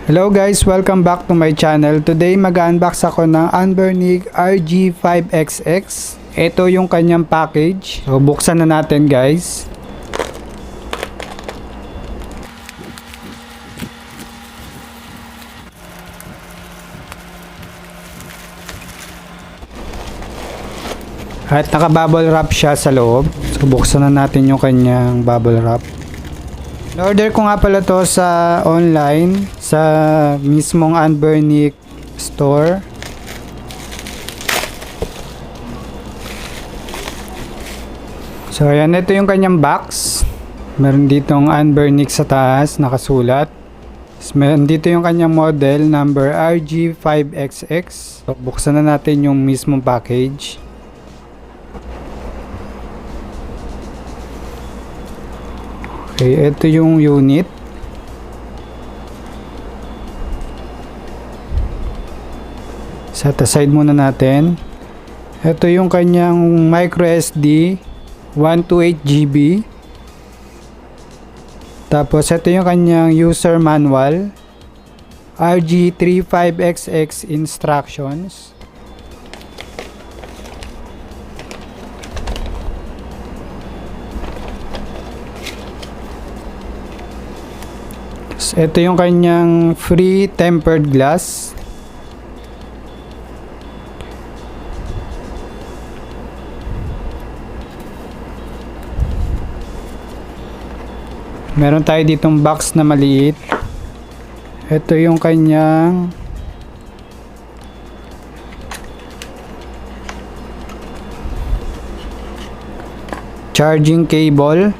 Hello guys, welcome back to my channel. Today mag-unbox ako ng Anbernic RG5XX. Ito yung kanyang package. So buksan na natin guys. At naka-bubble wrap siya sa loob. So buksan na natin yung kanyang bubble wrap. In-order ko nga pala to sa online, sa mismong Anbernic store. So ayan, ito yung kanyang box. Meron ditong Anbernic sa taas, nakasulat. Meron dito yung kanyang model number RG5XX. So buksan na natin yung mismong package. Okay, ito yung unit. Set aside muna natin. Ito yung kanyang micro SD 128GB. Tapos ito yung kanyang user manual RG35XX instructions. Ito yung kanyang free tempered glass. Meron tayo ditong box na maliit. Ito yung kanyang charging cable.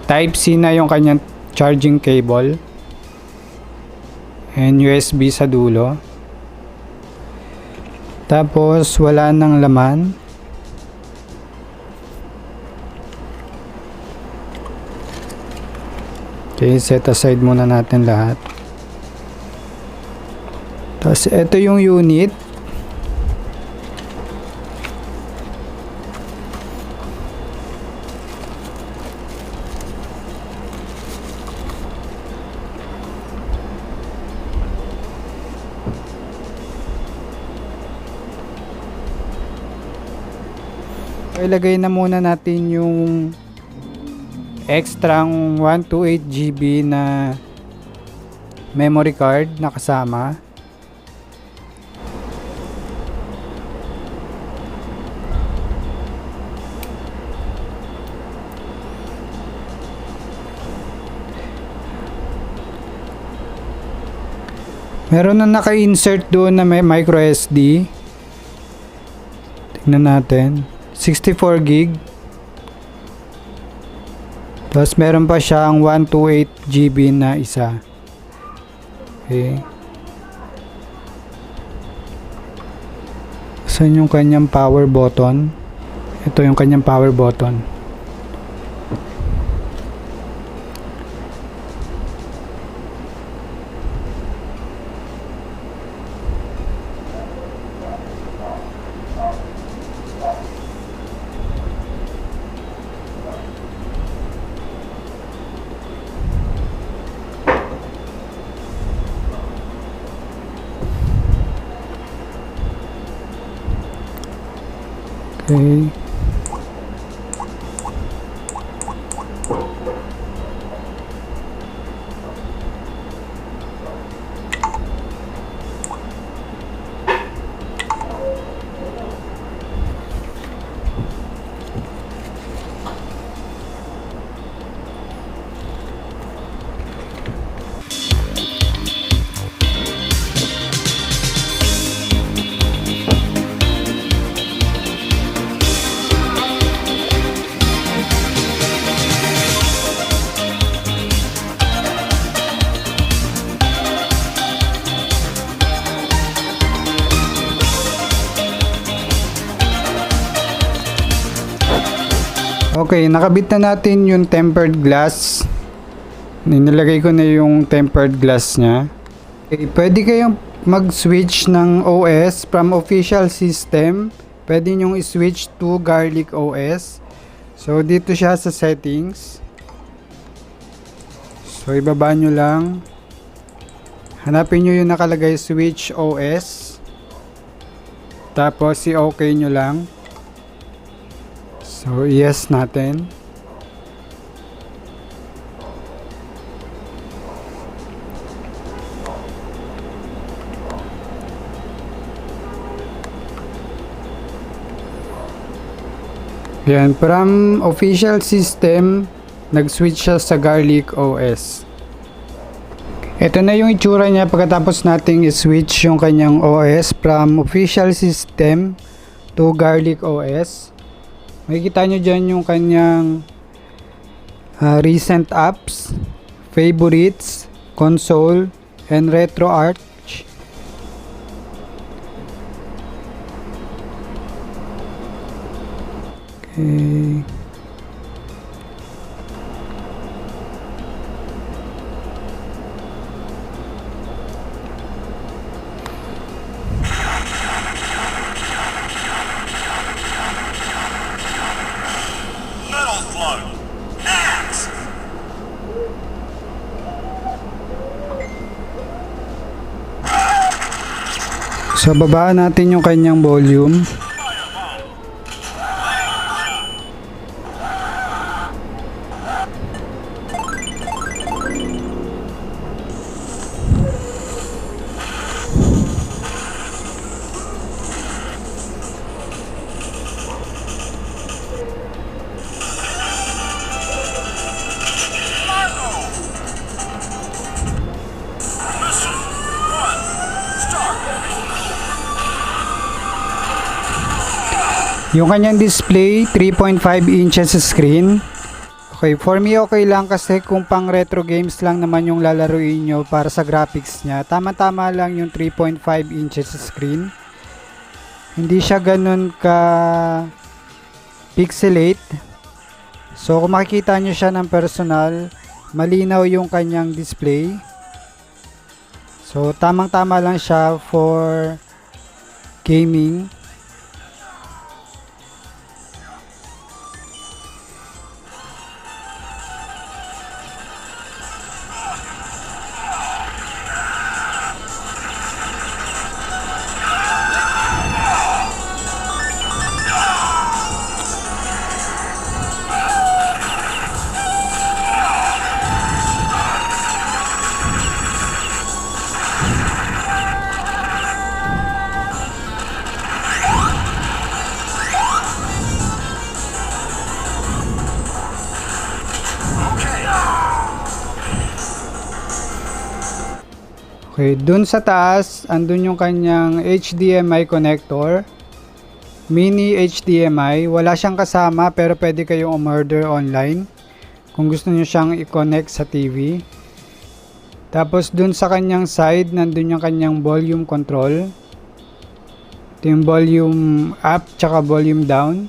Type C na yung kanyang charging cable and USB sa dulo. Tapos wala nang laman. Okay, set aside muna natin lahat. Tapos ito yung unit. Ilagay na muna natin yung extrang 128GB na memory card na kasama. Meron na naka-insert doon na may micro SD. Tingnan natin. 64 gig. Tapos meron pa siyang 128GB na isa. Okay. Saan yung kanyang power button? Ito yung kanyang power button. Okay. Okay, nakabit na natin yung tempered glass. Nilagay ko na yung tempered glass niya. Okay, pwede kayong mag-switch ng OS from official system. Pwede nyong i-switch to Garlic OS. So, dito siya sa settings. So, ibaba nyo lang. Hanapin nyo yung nakalagay switch OS. Tapos i-okay nyo lang. So yes natin. Yan, from official system, nag-switch siya sa Garlic OS. Ito na yung itsura niya pagkatapos nating i-switch yung kanyang OS from official system to Garlic OS. Makikita nyo dyan yung kanyang recent apps, favorites, console, and RetroArch. Okay. Metal Slug! Axe! So babaan natin yung kanyang volume. Yung kanyang display, 3.5 inches screen. Okay, for me okay lang kasi kung pang retro games lang naman yung lalaruin nyo para sa graphics niya, tama-tama lang yung 3.5 inches screen. Hindi siya ganun ka pixelate. So kung makikita nyo siya ng personal, malinaw yung kanyang display. So tamang-tama lang siya for gaming. Okay, dun sa taas, andun yung kanyang HDMI connector. Mini HDMI. Wala siyang kasama pero pwede kayong umorder online kung gusto niyo siyang i-connect sa TV. Tapos dun sa kanyang side, nandun yung kanyang volume control. Ito yung volume up tsaka volume down.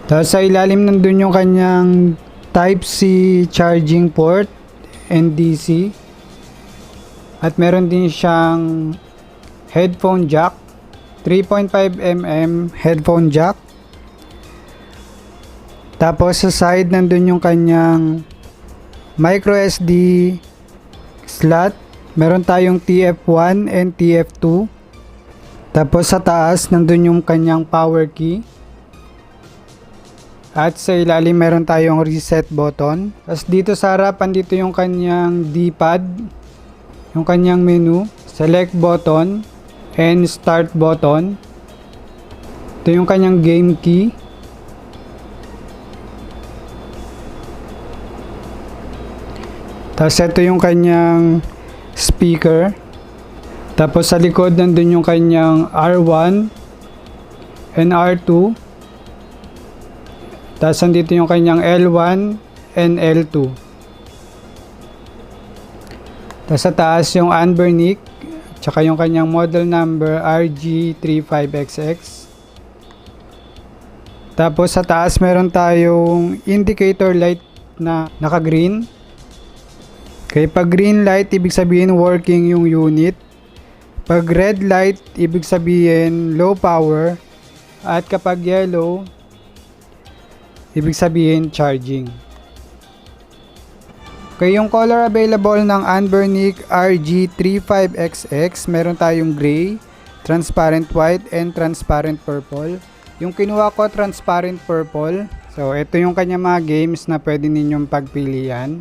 Tapos sa ilalim nandun yung kanyang Type-C charging port and DC. At meron din siyang headphone jack, 3.5mm headphone jack. Tapos sa side nandun yung kanyang micro SD slot. Meron tayong TF1 and TF2. Tapos sa taas nandun yung kanyang power key. At sa ilalim meron tayong reset button. Tapos dito sa harapan dito yung kanyang D-pad. Yung kanyang menu, select button and start button. Ito yung kanyang game key. Tapos ito yung kanyang speaker. Tapos sa likod nandun yung kanyang R1 and R2. Tapos nandito yung kanyang L1 and L2. Tapos sa taas yung Anbernic, tsaka yung kanyang model number RG35XX. Tapos sa taas meron tayong indicator light na naka-green. Okay, pag green light, ibig sabihin working yung unit. Pag red light, ibig sabihin low power. At kapag yellow, ibig sabihin charging. Okay, yung color available ng Anbernic RG35XX, meron tayong gray, transparent white, and transparent purple. Yung kinuha ko, transparent purple. So, ito yung kanya mga games na pwede ninyong pagpilian.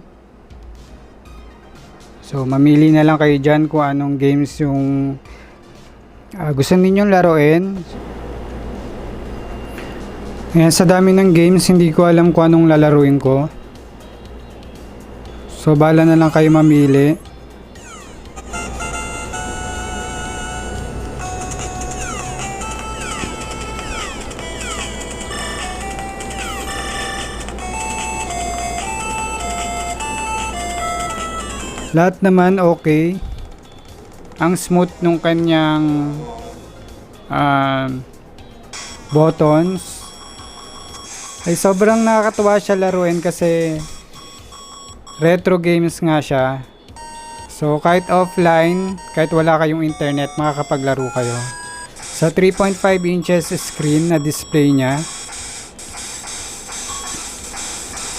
So, mamili na lang kayo dyan kung anong games yung gusto ninyong laruin. Ayan, sa dami ng games, hindi ko alam kung anong lalaruin ko. So, bala na lang kayo mamili. Lahat naman okay. Ang smooth nung kanyang buttons. Ay sobrang nakakatuwa siya laruin kasi retro games nga siya. So kahit offline, kahit wala kayong internet, makakapaglaro kayo. Sa 3.5 inches screen na display niya.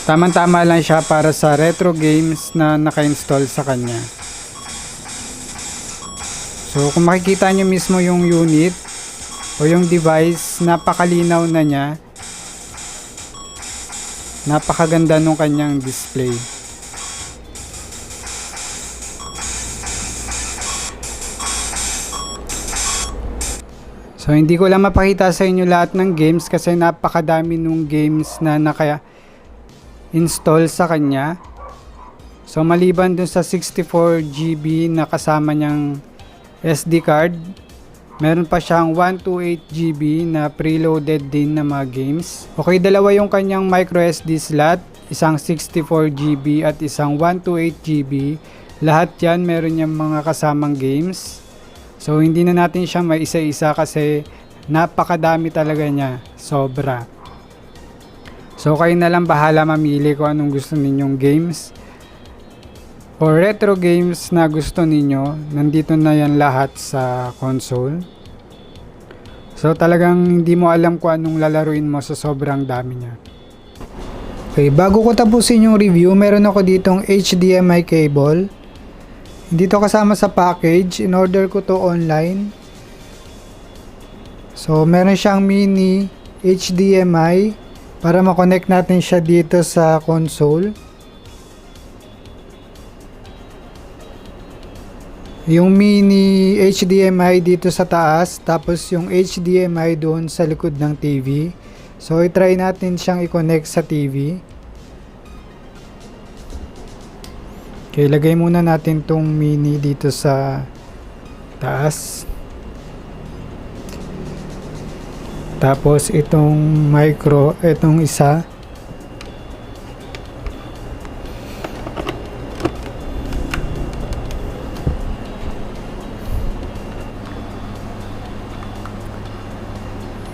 Tama-tama lang siya para sa retro games na naka-install sa kanya. So kung makikita nyo mismo yung unit o yung device, napakalinaw na niya. Napakaganda nung kanyang display. So hindi ko lang mapakita sa inyo lahat ng games kasi napakadami nung games na naka-install sa kanya. So maliban dun sa 64GB na kasama niyang SD card, meron pa siyang 128GB na preloaded din na mga games. Okay, dalawa yung kanyang micro SD slot, isang 64GB at isang 128GB. Lahat yan meron niyang mga kasamang games. So hindi na natin siya may isa-isa kasi napakadami talaga niya, sobra. So kayo na lang bahala mamili kung anong gusto ninyong games or retro games na gusto ninyo. Nandito na yan lahat sa console. So talagang hindi mo alam kung anong lalaruin mo sa sobrang dami niya. Okay, bago ko tapusin yung review, meron ako ditong HDMI cable. Hindi to kasama sa package, in order ko to online. So meron siyang mini HDMI para makonect natin siya dito sa console. Yung mini HDMI dito sa taas, tapos yung HDMI doon sa likod ng TV. So i-try natin siyang i-connect sa TV. Okay, lagay muna natin tong mini dito sa taas. Tapos itong micro, itong isa.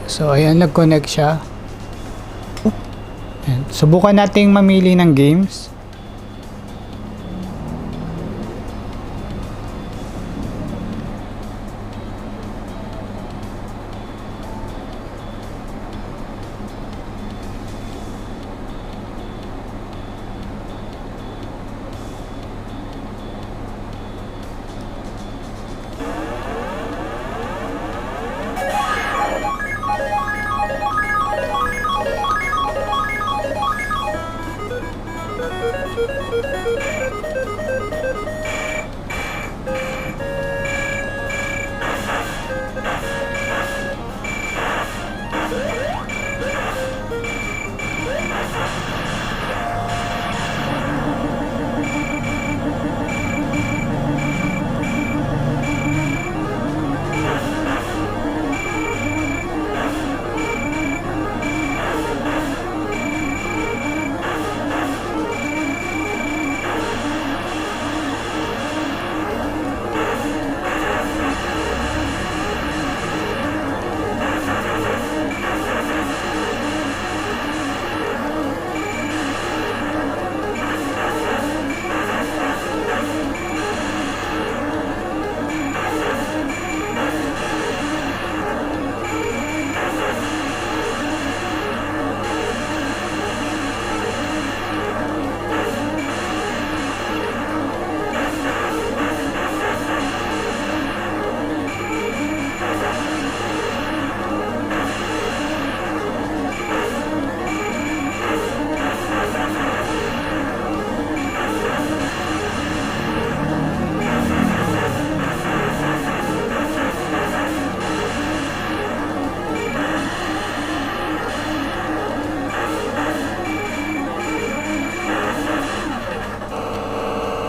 So ayan, nag-connect siya. Ayan. Subukan nating mamili ng games.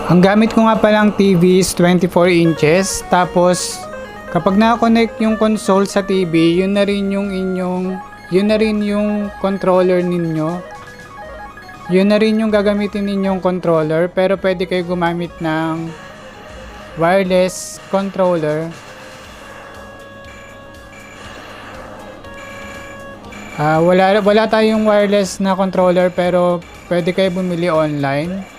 Ang gamit ko nga palang TV is 24 inches. Tapos, kapag nakakonect yung console sa TV, yun na rin yung controller ninyo. Yun na rin yung gagamitin ninyong controller. Pero pwede kayo gumamit ng wireless controller. Wala tayong wireless na controller, pero pwede kayo bumili online.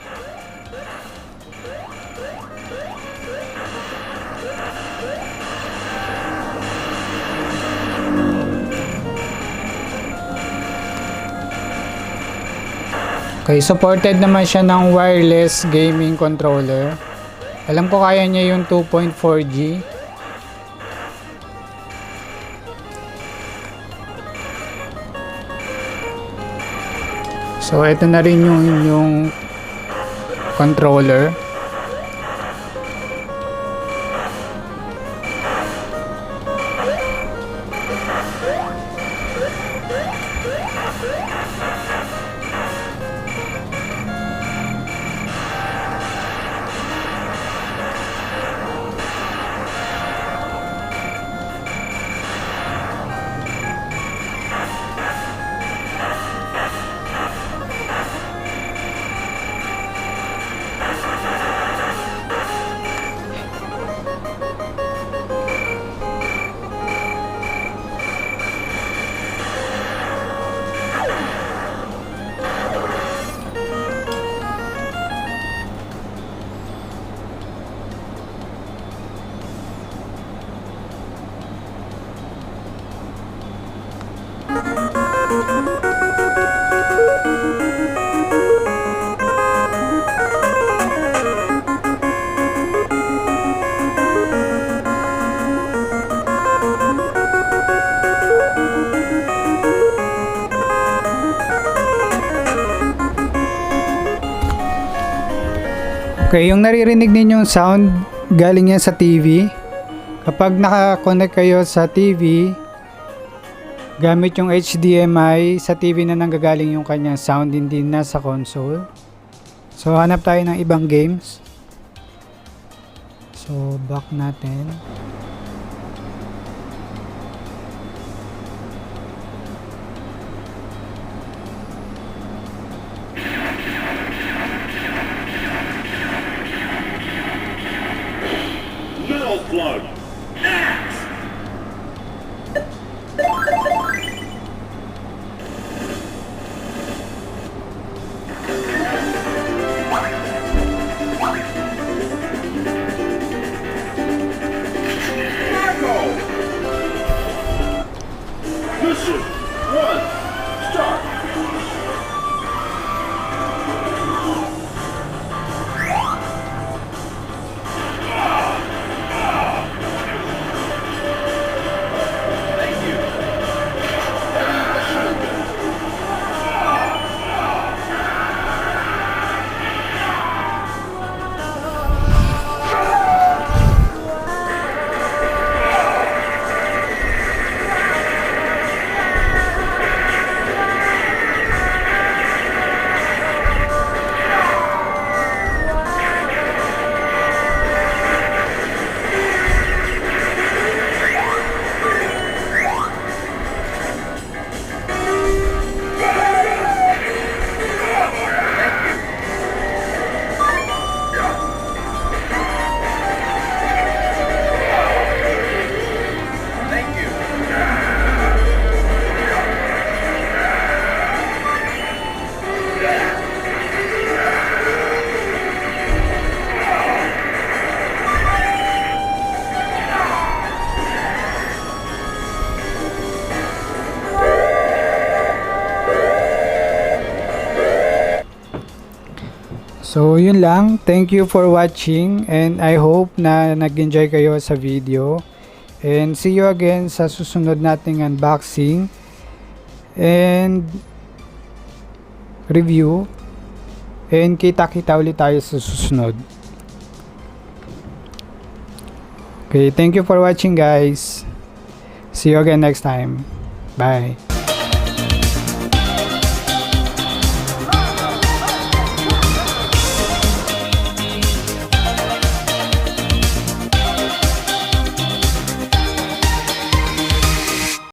Okay, supported naman siya ng wireless gaming controller. Alam ko kaya niya yung 2.4G. So, ito na rin yung controller. Okay, yung naririnig ninyong sound galing yan sa TV. Kapag naka-connect kayo sa TV, gamit yung HDMI, sa TV na nanggagaling yung kanyang sound, hindi na sa console. So, hanap tayo ng ibang games. So, back natin. Metal Slug. Axe. Tackle. Mission 1. Start. So, yun lang. Thank you for watching and I hope na nag-enjoy kayo sa video. And see you again sa susunod nating unboxing and review. And kita-kita ulit tayo sa susunod. Okay, thank you for watching guys. See you again next time. Bye.